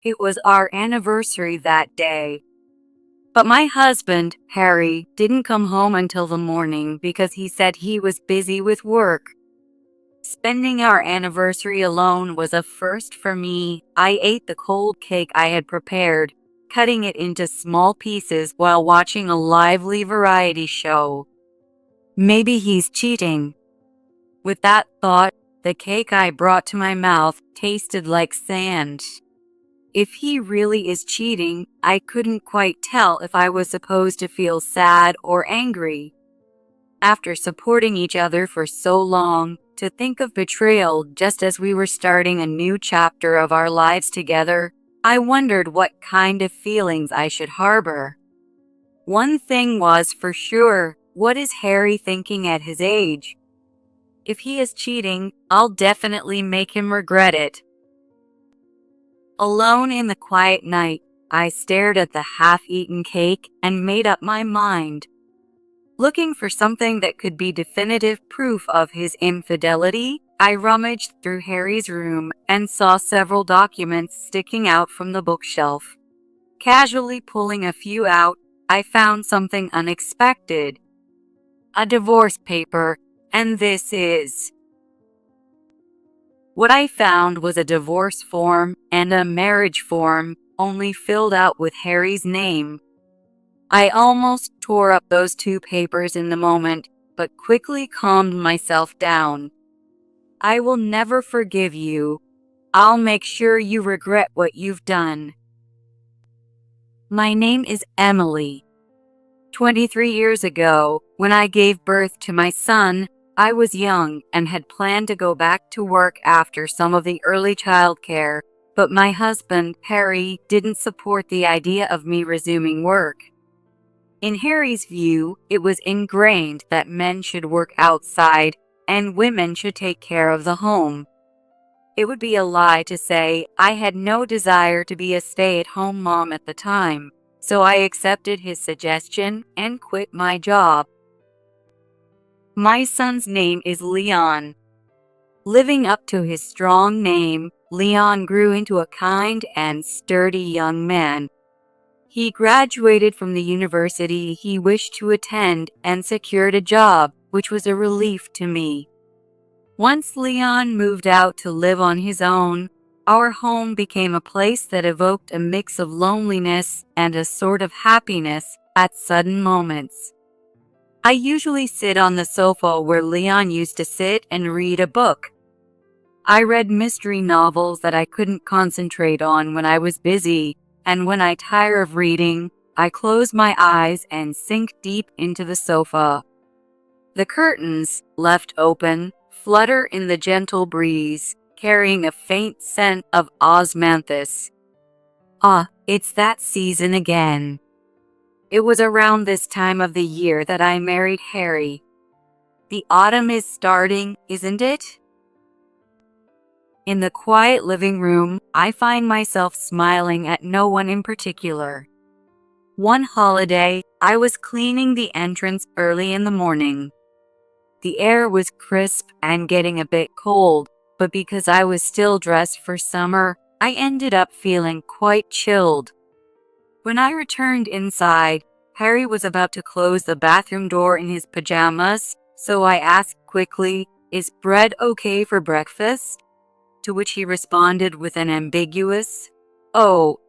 It was our anniversary that day. But my husband, Harry, didn't come home until the morning because he said he was busy with work. Spending our anniversary alone was a first for me. I ate the cold cake I had prepared, cutting it into small pieces while watching a lively variety show. Maybe he's cheating. With that thought, the cake I brought to my mouth tasted like sand. If he really is cheating, I couldn't quite tell if I was supposed to feel sad or angry. After supporting each other for so long, to think of betrayal just as we were starting a new chapter of our lives together, I wondered what kind of feelings I should harbor. One thing was for sure, what is Harry thinking at his age? If he is cheating, I'll definitely make him regret it. Alone in the quiet night, I stared at the half-eaten cake and made up my mind. Looking for something that could be definitive proof of his infidelity, I rummaged through Harry's room and saw several documents sticking out from the bookshelf. Casually pulling a few out, I found something unexpected. A divorce paper, and this is. What I found was a divorce form and a marriage form, only filled out with Harry's name. I almost tore up those two papers in the moment, but quickly calmed myself down. I will never forgive you. I'll make sure you regret what you've done. My name is Emily. 23 years ago, when I gave birth to my son, I was young and had planned to go back to work after some of the early childcare, but my husband, Harry, didn't support the idea of me resuming work. In Harry's view, it was ingrained that men should work outside and women should take care of the home. It would be a lie to say I had no desire to be a stay-at-home mom at the time, so I accepted his suggestion and quit my job. My son's name is Leon. Living up to his strong name, Leon grew into a kind and sturdy young man. He graduated from the university he wished to attend and secured a job, which was a relief to me. Once Leon moved out to live on his own, our home became a place that evoked a mix of loneliness and a sort of happiness at sudden moments. I usually sit on the sofa where Leon used to sit and read a book. I read mystery novels that I couldn't concentrate on when I was busy, and when I tire of reading, I close my eyes and sink deep into the sofa. The curtains, left open, flutter in the gentle breeze, carrying a faint scent of osmanthus. Ah, it's that season again. It was around this time of the year that I married Harry. The autumn is starting, isn't it? In the quiet living room, I find myself smiling at no one in particular. One holiday, I was cleaning the entrance early in the morning. The air was crisp and getting a bit cold, but because I was still dressed for summer, I ended up feeling quite chilled. When I returned inside, Harry was about to close the bathroom door in his pajamas, so I asked quickly, "Is bread okay for breakfast?" To which he responded with an ambiguous, "Oh."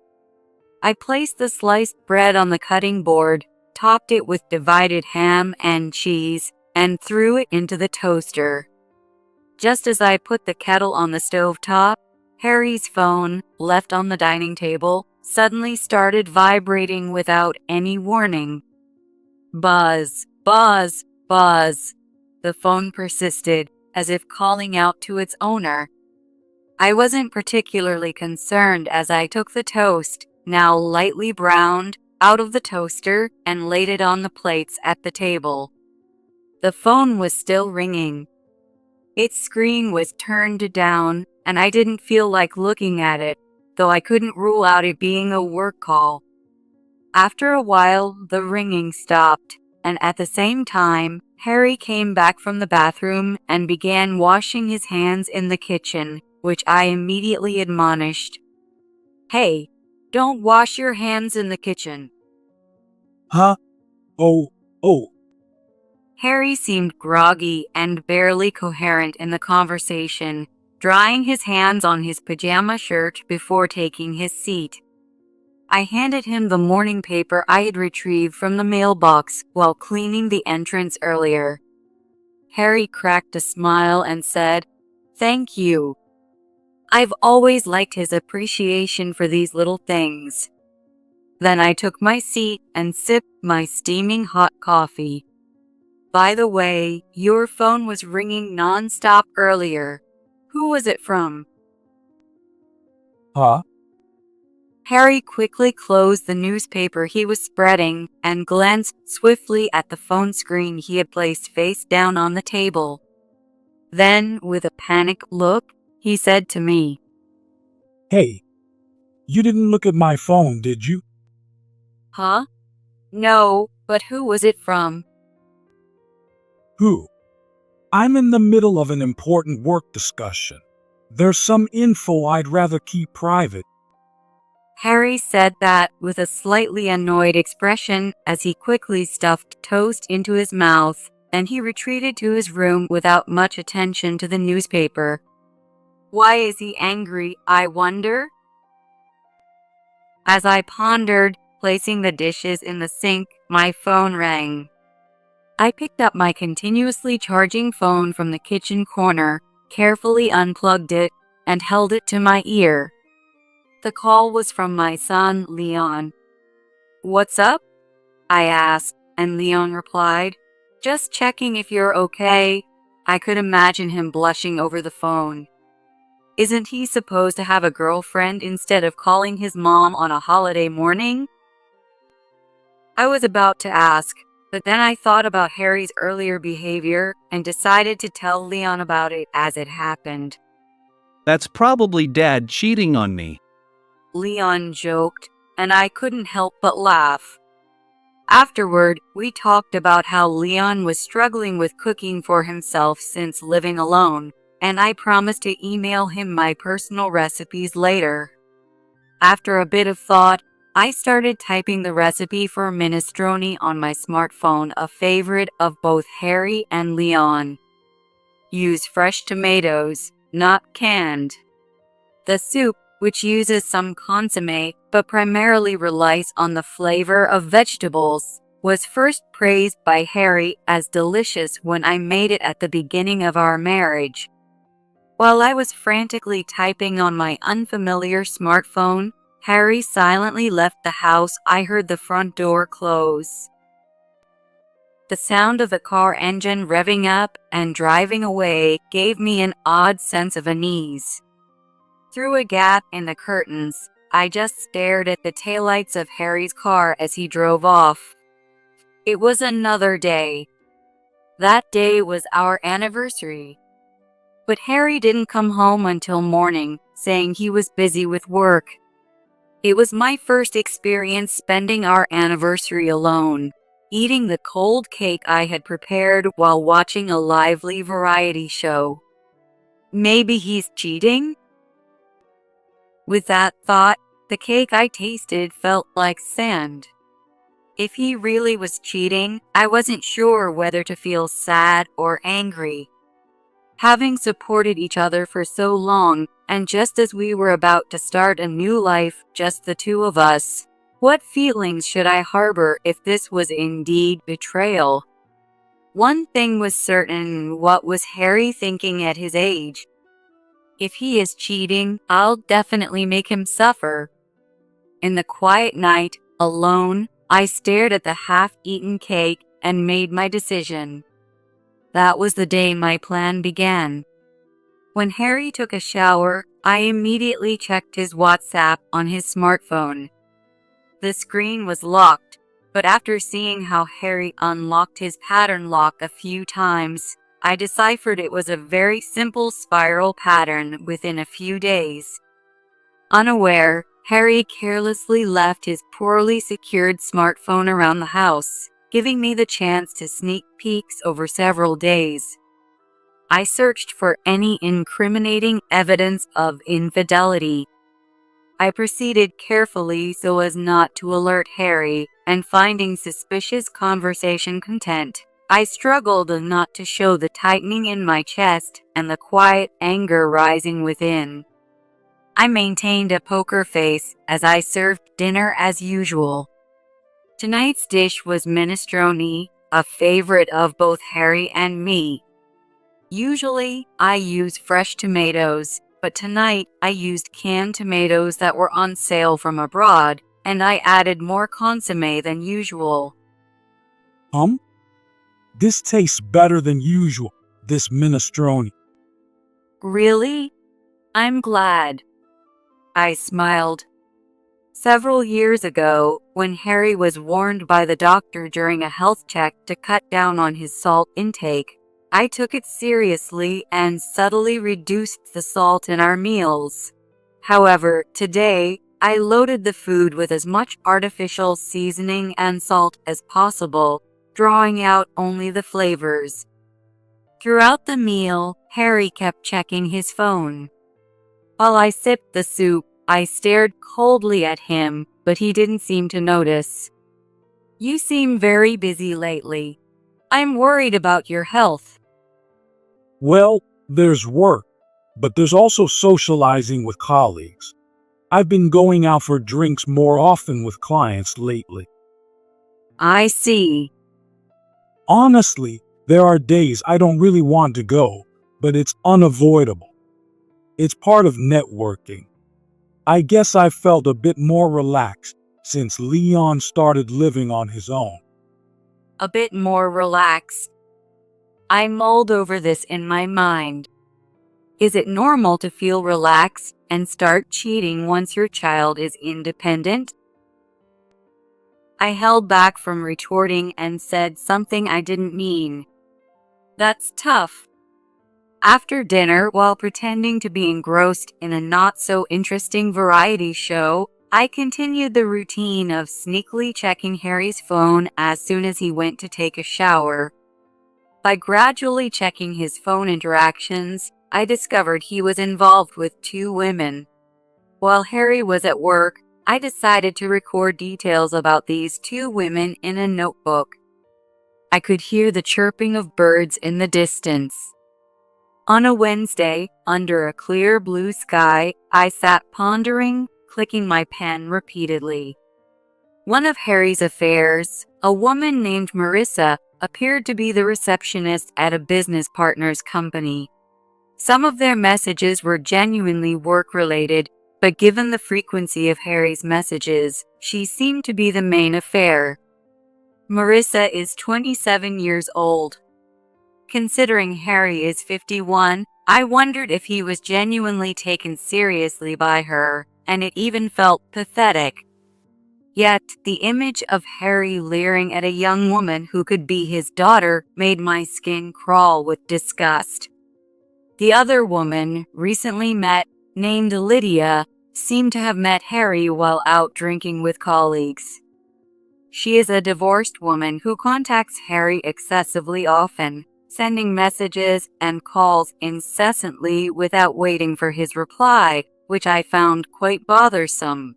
I placed the sliced bread on the cutting board, topped it with divided ham and cheese, and threw it into the toaster. Just as I put the kettle on the stove top, Harry's phone, left on the dining table, suddenly started vibrating without any warning. Buzz, buzz, buzz. The phone persisted, as if calling out to its owner. I wasn't particularly concerned as I took the toast, now lightly browned, out of the toaster and laid it on the plates at the table. The phone was still ringing. Its screen was turned down, and I didn't feel like looking at it, though I couldn't rule out it being a work call. After a while, the ringing stopped, and at the same time, Harry came back from the bathroom and began washing his hands in the kitchen, which I immediately admonished. Hey, don't wash your hands in the kitchen. Huh? Oh. Harry seemed groggy and barely coherent in the conversation, drying his hands on his pajama shirt before taking his seat. I handed him the morning paper I had retrieved from the mailbox while cleaning the entrance earlier. Harry cracked a smile and said, "Thank you." I've always liked his appreciation for these little things. Then I took my seat and sipped my steaming hot coffee. By the way, your phone was ringing non-stop earlier. Who was it from? Huh? Harry quickly closed the newspaper he was spreading and glanced swiftly at the phone screen he had placed face down on the table. Then, with a panicked look, he said to me, Hey, you didn't look at my phone, did you? "Huh? No, but who was it from?" Who? I'm in the middle of an important work discussion. There's some info I'd rather keep private. Harry said that with a slightly annoyed expression as he quickly stuffed toast into his mouth, and he retreated to his room without much attention to the newspaper. Why is he angry, I wonder? As I pondered, placing the dishes in the sink, my phone rang. I picked up my continuously charging phone from the kitchen corner, carefully unplugged it, and held it to my ear. The call was from my son, Leon. "What's up?" I asked, and Leon replied, "Just checking if you're okay." I could imagine him blushing over the phone. Isn't he supposed to have a girlfriend instead of calling his mom on a holiday morning? I was about to ask, but then I thought about Harry's earlier behavior and decided to tell Leon about it as it happened. That's probably Dad cheating on me. Leon joked, and I couldn't help but laugh. Afterward, we talked about how Leon was struggling with cooking for himself since living alone, and I promised to email him my personal recipes later. After a bit of thought, I started typing the recipe for minestrone on my smartphone, a favorite of both Harry and Leon. Use fresh tomatoes, not canned. The soup, which uses some consommé but primarily relies on the flavor of vegetables, was first praised by Harry as delicious when I made it at the beginning of our marriage. While I was frantically typing on my unfamiliar smartphone, Harry silently left the house. I heard the front door close. The sound of the car engine revving up and driving away gave me an odd sense of unease. Through a gap in the curtains, I just stared at the taillights of Harry's car as he drove off. It was another day. That day was our anniversary. But Harry didn't come home until morning, saying he was busy with work. It was my first experience spending our anniversary alone, eating the cold cake I had prepared while watching a lively variety show. Maybe he's cheating? With that thought, the cake I tasted felt like sand. If he really was cheating, I wasn't sure whether to feel sad or angry. Having supported each other for so long, and just as we were about to start a new life, just the two of us, what feelings should I harbor if this was indeed betrayal? One thing was certain: what was Harry thinking at his age? If he is cheating, I'll definitely make him suffer. In the quiet night, alone, I stared at the half-eaten cake and made my decision. That was the day my plan began. When Harry took a shower, I immediately checked his WhatsApp on his smartphone. The screen was locked, but after seeing how Harry unlocked his pattern lock a few times, I deciphered it was a very simple spiral pattern within a few days. Unaware, Harry carelessly left his poorly secured smartphone around the house, giving me the chance to sneak peeks over several days. I searched for any incriminating evidence of infidelity. I proceeded carefully so as not to alert Harry, and finding suspicious conversation content, I struggled not to show the tightening in my chest and the quiet anger rising within. I maintained a poker face as I served dinner as usual. Tonight's dish was minestrone, a favorite of both Harry and me. Usually, I use fresh tomatoes, but tonight I used canned tomatoes that were on sale from abroad, and I added more consommé than usual. This tastes better than usual, this minestrone. Really? I'm glad. I smiled. Several years ago, when Harry was warned by the doctor during a health check to cut down on his salt intake, I took it seriously and subtly reduced the salt in our meals. However, today, I loaded the food with as much artificial seasoning and salt as possible, drawing out only the flavors. Throughout the meal, Harry kept checking his phone. While I sipped the soup, I stared coldly at him, but he didn't seem to notice. "You seem very busy lately. I'm worried about your health." Well, there's work, but there's also socializing with colleagues. I've been going out for drinks more often with clients lately. I see. Honestly, there are days I don't really want to go, but it's unavoidable. It's part of networking. I guess I felt a bit more relaxed since Leon started living on his own. A bit more relaxed. I mulled over this in my mind. Is it normal to feel relaxed and start cheating once your child is independent? I held back from retorting and said something I didn't mean. That's tough. After dinner, while pretending to be engrossed in a not-so-interesting variety show, I continued the routine of sneakily checking Harry's phone as soon as he went to take a shower. By gradually checking his phone interactions, I discovered he was involved with 2 women. While Harry was at work, I decided to record details about these 2 women in a notebook. I could hear the chirping of birds in the distance. On a Wednesday, under a clear blue sky, I sat pondering, clicking my pen repeatedly. One of Harry's affairs, a woman named Marissa, appeared to be the receptionist at a business partner's company. Some of their messages were genuinely work-related, but given the frequency of Harry's messages, she seemed to be the main affair. Marissa is 27 years old. Considering Harry is 51, I wondered if he was genuinely taken seriously by her, and it even felt pathetic. Yet, the image of Harry leering at a young woman who could be his daughter made my skin crawl with disgust. The other woman, recently met, named Lydia, seemed to have met Harry while out drinking with colleagues. She is a divorced woman who contacts Harry excessively often, sending messages and calls incessantly without waiting for his reply, which I found quite bothersome.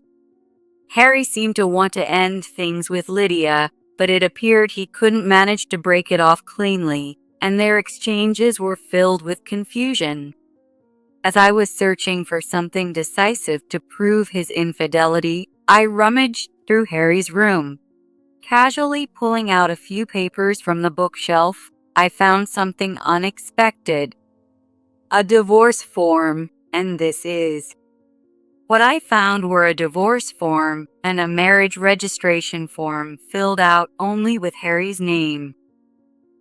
Harry seemed to want to end things with Lydia, but it appeared he couldn't manage to break it off cleanly, and their exchanges were filled with confusion. As I was searching for something decisive to prove his infidelity, I rummaged through Harry's room. Casually pulling out a few papers from the bookshelf, I found something unexpected. A divorce form, and this is. What I found were a divorce form and a marriage registration form filled out only with Harry's name.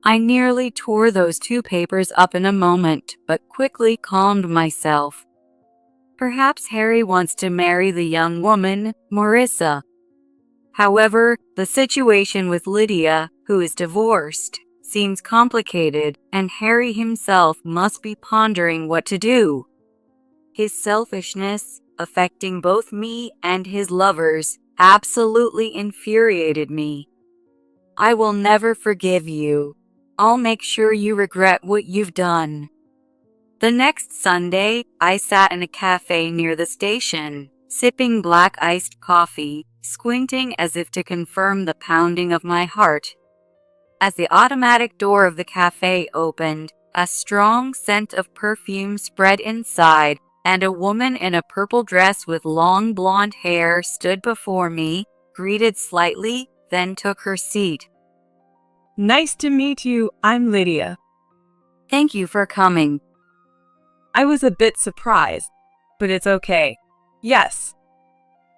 I nearly tore those 2 papers up in a moment, but quickly calmed myself. Perhaps Harry wants to marry the young woman, Marissa. However, the situation with Lydia, who is divorced, seems complicated, and Harry himself must be pondering what to do. His selfishness, affecting both me and his lovers, absolutely infuriated me. I will never forgive you. I'll make sure you regret what you've done. The next Sunday, I sat in a cafe near the station, sipping black iced coffee, squinting as if to confirm the pounding of my heart. As the automatic door of the cafe opened, a strong scent of perfume spread inside, and a woman in a purple dress with long blonde hair stood before me, greeted slightly, then took her seat. Nice to meet you. I'm Lydia. Thank you for coming. I was a bit surprised, but it's okay. Yes.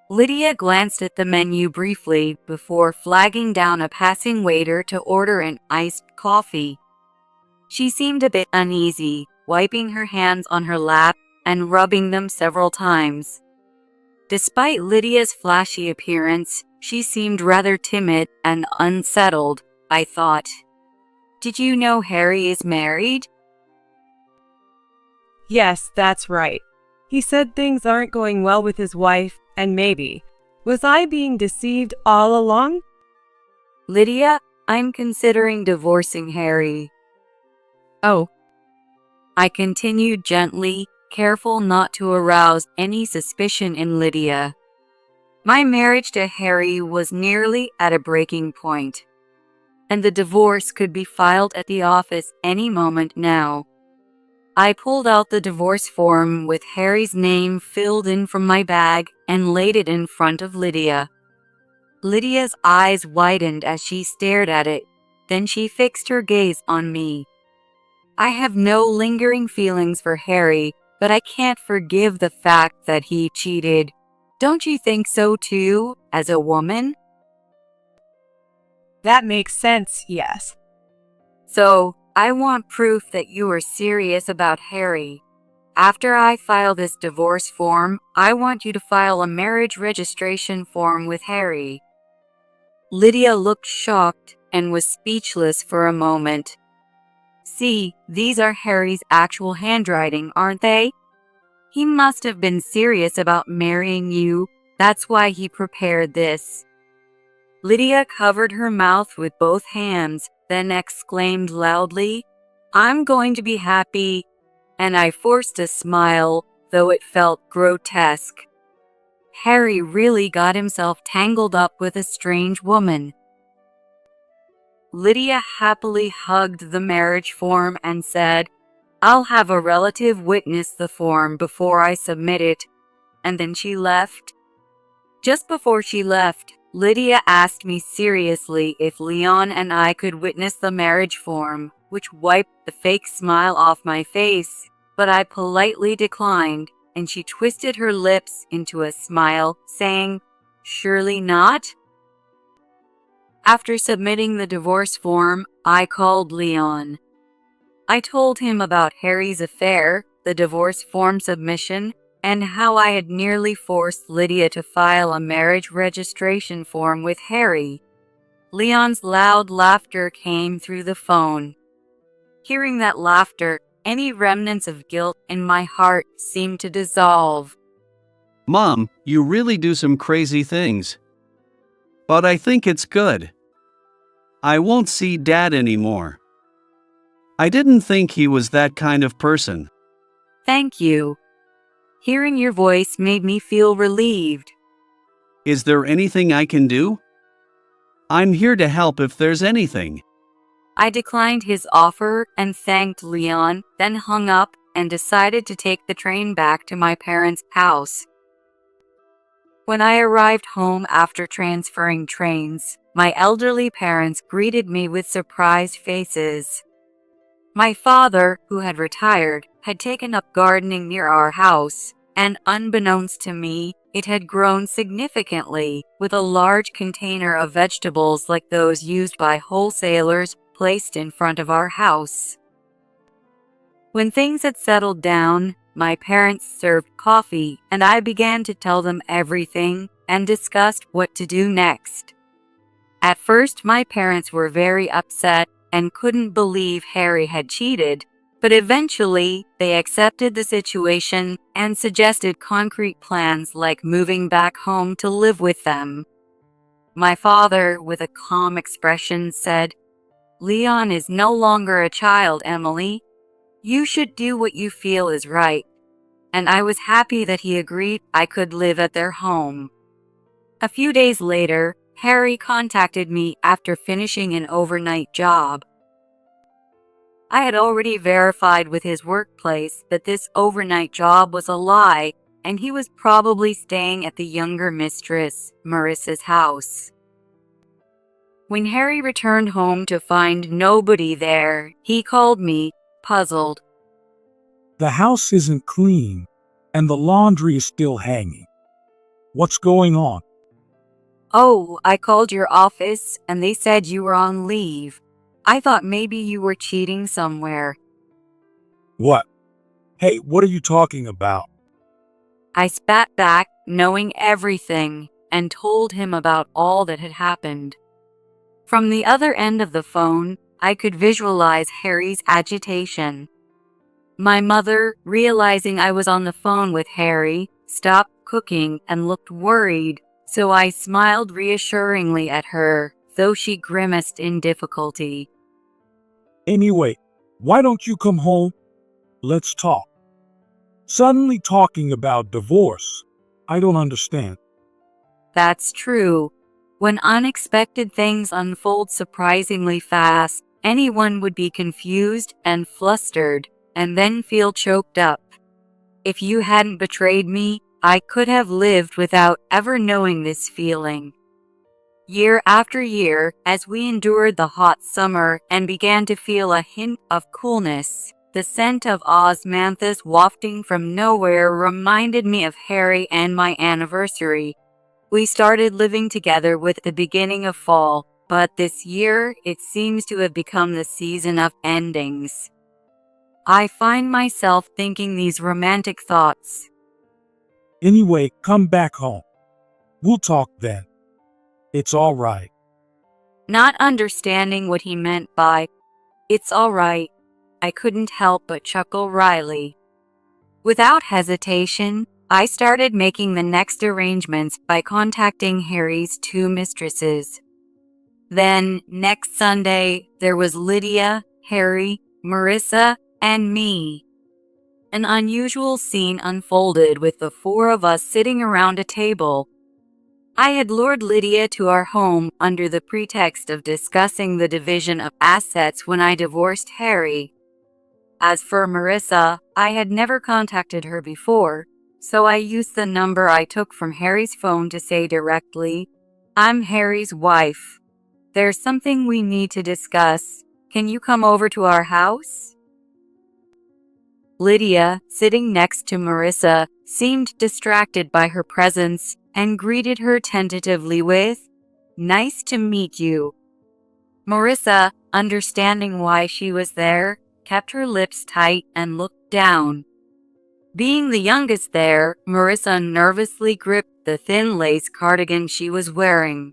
Lydia glanced at the menu briefly before flagging down a passing waiter to order an iced coffee. She seemed a bit uneasy, wiping her hands on her lap and rubbing them several times. Despite Lydia's flashy appearance, she seemed rather timid and unsettled, I thought. Did you know Harry is married? Yes, that's right. He said things aren't going well with his wife, and maybe. Was I being deceived all along? Lydia, I'm considering divorcing Harry. Oh. I continued gently, careful not to arouse any suspicion in Lydia. My marriage to Harry was nearly at a breaking point, and the divorce could be filed at the office any moment now. I pulled out the divorce form with Harry's name filled in from my bag and laid it in front of Lydia. Lydia's eyes widened as she stared at it, then she fixed her gaze on me. I have no lingering feelings for Harry, but I can't forgive the fact that he cheated. Don't you think so too, as a woman? That makes sense, yes. So, I want proof that you are serious about Harry. After I file this divorce form, I want you to file a marriage registration form with Harry. Lydia looked shocked and was speechless for a moment. See, these are Harry's actual handwriting, aren't they? He must have been serious about marrying you. That's why he prepared this. Lydia covered her mouth with both hands, then exclaimed loudly, "I'm going to be happy," and I forced a smile, though it felt grotesque. Harry really got himself tangled up with a strange woman. Lydia happily hugged the marriage form and said, "I'll have a relative witness the form before I submit it," and then she left. Just before she left, Lydia asked me seriously if Leon and I could witness the marriage form, which wiped the fake smile off my face, but I politely declined, and she twisted her lips into a smile, saying, "Surely not?" After submitting the divorce form, I called Leon. I told him about Harry's affair, the divorce form submission, and how I had nearly forced Lydia to file a marriage registration form with Harry. Leon's loud laughter came through the phone. Hearing that laughter, any remnants of guilt in my heart seemed to dissolve. Mom, you really do some crazy things. But I think it's good. I won't see Dad anymore. I didn't think he was that kind of person. Thank you. Hearing your voice made me feel relieved. Is there anything I can do? I'm here to help if there's anything. I declined his offer and thanked Leon, then hung up and decided to take the train back to my parents' house. When I arrived home after transferring trains, my elderly parents greeted me with surprised faces. My father, who had retired, had taken up gardening near our house, and unbeknownst to me, it had grown significantly, with a large container of vegetables like those used by wholesalers placed in front of our house. When things had settled down, my parents served coffee, and I began to tell them everything and discussed what to do next. At first, my parents were very upset and couldn't believe Harry had cheated, but eventually they accepted the situation and suggested concrete plans like moving back home to live with them. My father, with a calm expression, said, "Leon is no longer a child, Emily. You should do what you feel is right. and I was happy that he agreed I could live at their home. A few days later, Harry contacted me after finishing an overnight job. I had already verified with his workplace that this overnight job was a lie, and he was probably staying at the younger mistress, Marissa's house. When Harry returned home to find nobody there, he called me, puzzled. The house isn't clean, and the laundry is still hanging. What's going on? Oh, I called your office and they said you were on leave. I thought maybe you were cheating somewhere. What? Hey, what are you talking about? I spat back, knowing everything, and told him about all that had happened. From the other end of the phone, I could visualize Harry's agitation. My mother, realizing I was on the phone with Harry, stopped cooking and looked worried, so I smiled reassuringly at her, though she grimaced in difficulty. Anyway, why don't you come home? Let's talk. Suddenly talking about divorce. I don't understand. That's true. When unexpected things unfold surprisingly fast, anyone would be confused and flustered, and then feel choked up. If you hadn't betrayed me, I could have lived without ever knowing this feeling. Year after year, as we endured the hot summer and began to feel a hint of coolness, the scent of osmanthus wafting from nowhere reminded me of Harry and my anniversary. We started living together with the beginning of fall, but this year it seems to have become the season of endings. I find myself thinking these romantic thoughts. Anyway, come back home. We'll talk then. It's all right. Not understanding what he meant by, "It's all right," I couldn't help but chuckle wryly. Without hesitation, I started making the next arrangements by contacting Harry's two mistresses. Then, next Sunday, there was Lydia, Harry, Marissa, and me. An unusual scene unfolded with the four of us sitting around a table. I had lured Lydia to our home under the pretext of discussing the division of assets when I divorced Harry. As for Marissa, I had never contacted her before, so I used the number I took from Harry's phone to say directly, "I'm Harry's wife. There's something we need to discuss. Can you come over to our house?" Lydia, sitting next to Marissa, seemed distracted by her presence and greeted her tentatively with, "Nice to meet you." Marissa, understanding why she was there, kept her lips tight and looked down. Being the youngest there, Marissa nervously gripped the thin lace cardigan she was wearing.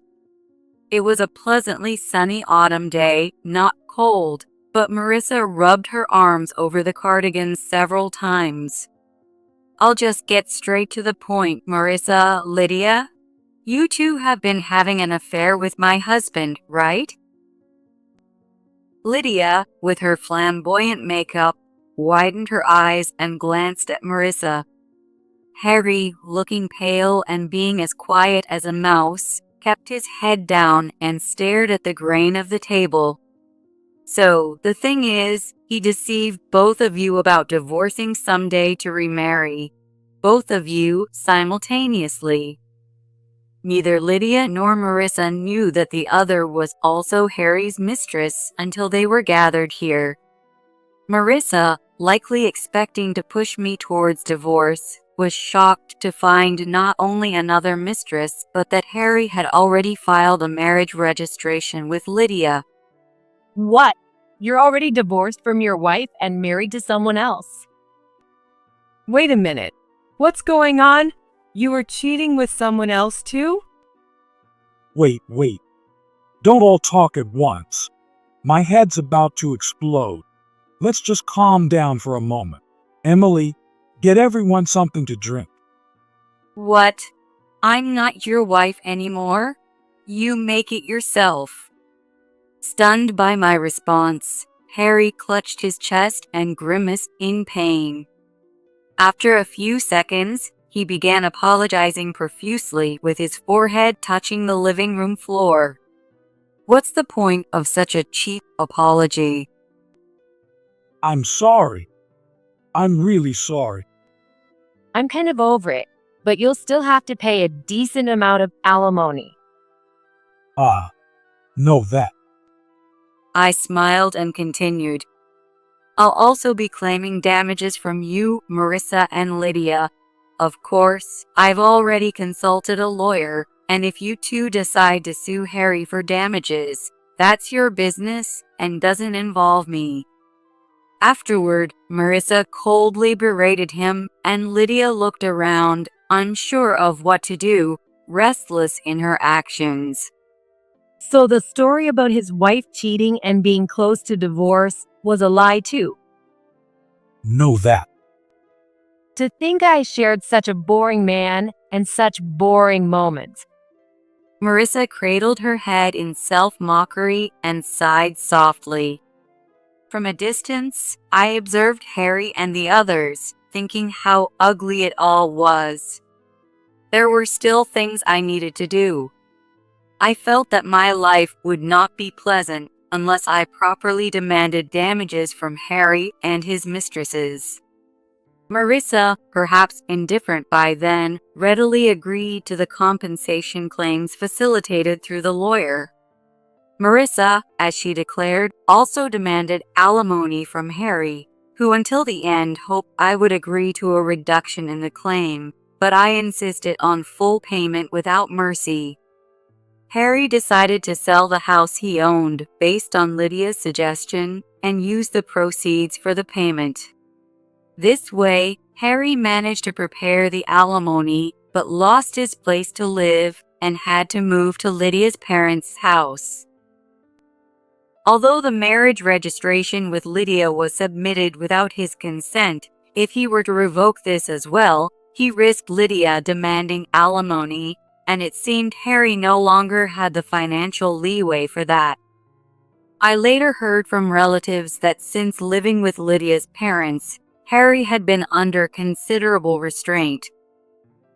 It was a pleasantly sunny autumn day, not cold, but Marissa rubbed her arms over the cardigan several times. "I'll just get straight to the point, Marissa, Lydia. You two have been having an affair with my husband, right?" Lydia, with her flamboyant makeup, widened her eyes and glanced at Marissa. Harry, looking pale and being as quiet as a mouse, kept his head down and stared at the grain of the table. "So, the thing is, he deceived both of you about divorcing someday to remarry. Both of you simultaneously." Neither Lydia nor Marissa knew that the other was also Harry's mistress until they were gathered here. Marissa, likely expecting to push me towards divorce, was shocked to find not only another mistress, but that Harry had already filed a marriage registration with Lydia. What? You're already divorced from your wife and married to someone else? Wait a minute. What's going on? You were cheating with someone else too? Wait. Don't all talk at once. My head's about to explode. Let's just calm down for a moment. Emily, get everyone something to drink. "What? I'm not your wife anymore? You make it yourself." Stunned by my response, Harry clutched his chest and grimaced in pain. After a few seconds, he began apologizing profusely with his forehead touching the living room floor. What's the point of such a cheap apology? I'm sorry. I'm really sorry. I'm kind of over it, but you'll still have to pay a decent amount of alimony. Ah, know that. I smiled and continued. I'll also be claiming damages from you, Marissa, and Lydia. Of course, I've already consulted a lawyer, and if you two decide to sue Harry for damages, that's your business and doesn't involve me. Afterward, Marissa coldly berated him, and Lydia looked around, unsure of what to do, restless in her actions. So the story about his wife cheating and being close to divorce was a lie too. Know that. To think I shared such a boring man and such boring moments. Marissa cradled her head in self-mockery and sighed softly. From a distance, I observed Harry and the others, thinking how ugly it all was. There were still things I needed to do. I felt that my life would not be pleasant unless I properly demanded damages from Harry and his mistresses. Marissa, perhaps indifferent by then, readily agreed to the compensation claims facilitated through the lawyer. Marissa, as she declared, also demanded alimony from Harry, who until the end hoped I would agree to a reduction in the claim, but I insisted on full payment without mercy. Harry decided to sell the house he owned based on Lydia's suggestion and use the proceeds for the payment. This way, Harry managed to prepare the alimony but lost his place to live and had to move to Lydia's parents' house. Although the marriage registration with Lydia was submitted without his consent, if he were to revoke this as well, he risked Lydia demanding alimony, and it seemed Harry no longer had the financial leeway for that. I later heard from relatives that since living with Lydia's parents, Harry had been under considerable restraint.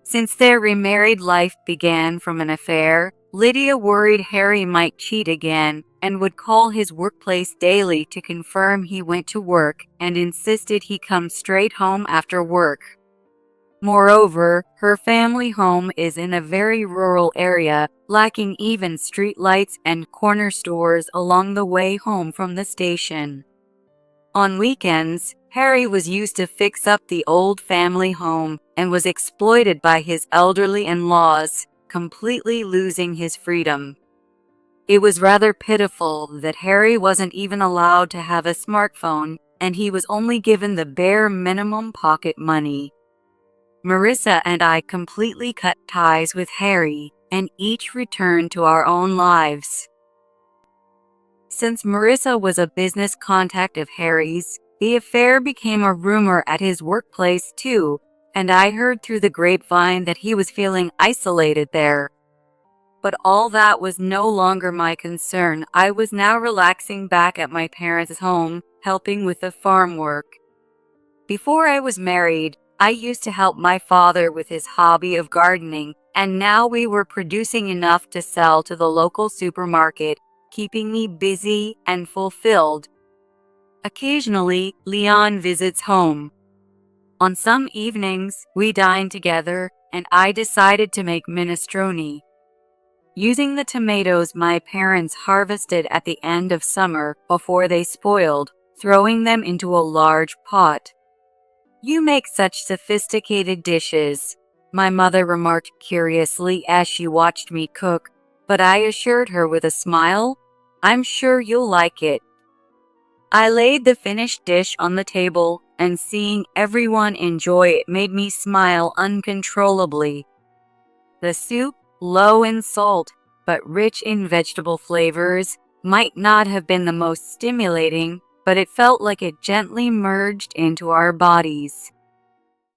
Since their remarried life began from an affair, Lydia worried Harry might cheat again and would call his workplace daily to confirm he went to work and insisted he come straight home after work. Moreover, her family home is in a very rural area, lacking even street lights and corner stores along the way home from the station. On weekends, Harry was used to fix up the old family home and was exploited by his elderly in-laws, completely losing his freedom. It was rather pitiful that Harry wasn't even allowed to have a smartphone, and he was only given the bare minimum pocket money. Marissa and I completely cut ties with Harry and each returned to our own lives. Since Marissa was a business contact of Harry's, the affair became a rumor at his workplace too, and I heard through the grapevine that he was feeling isolated there. But all that was no longer my concern. I was now relaxing back at my parents' home, helping with the farm work. Before I was married, I used to help my father with his hobby of gardening, and now we were producing enough to sell to the local supermarket, keeping me busy and fulfilled. Occasionally, Leon visits home. On some evenings, we dine together, and I decided to make minestrone. Using the tomatoes my parents harvested at the end of summer before they spoiled, throwing them into a large pot. "You make such sophisticated dishes," my mother remarked curiously as she watched me cook, but I assured her with a smile, "I'm sure you'll like it." I laid the finished dish on the table, and seeing everyone enjoy it made me smile uncontrollably. The soup, low in salt, but rich in vegetable flavors, might not have been the most stimulating, but it felt like it gently merged into our bodies.